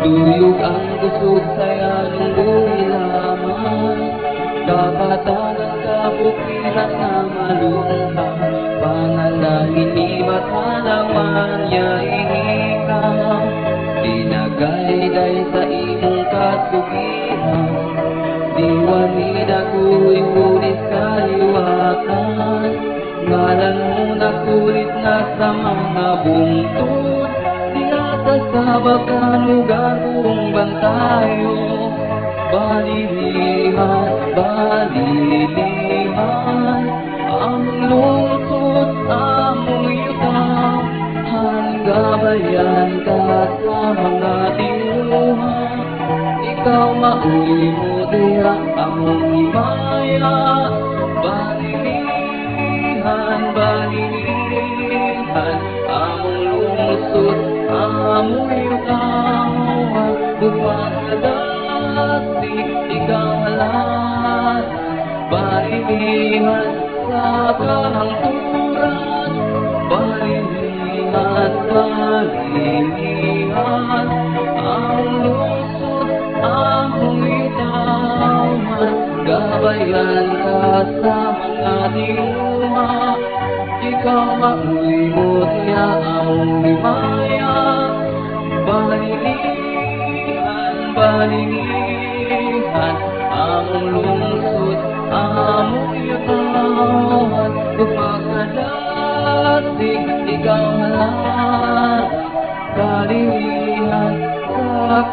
Luyog ang kusog saya ng buhay lamang. Kapatagan kapukiran na malungka, panalangin iba't halaman niya ihika. Dinagayday sa imong kasugihan, diwanid ako'y pulis kaliwatan. Ngalan mo nakulit na sa mga bungtod, tinatas sa bakanugan kong bantayo. Balilihan, balilihan, ang lungsod among yuta. Hanggabayan ka sa mga dinuha, ikaw mauli mo diha among himaya. Balilihan, balilihan, among lungsod among yuta. Bumagdasig ikaw lahat, balilihan sa kahangturan. Balilihan, balilihan, ang lungsod among itawan. Gabayan ka sa mga dinuha, ikaw mauli mo diha among himaya. Balilihan, balilihan, among lungsod among itawan. Pagkadasig ikaw lahat, balilihan sa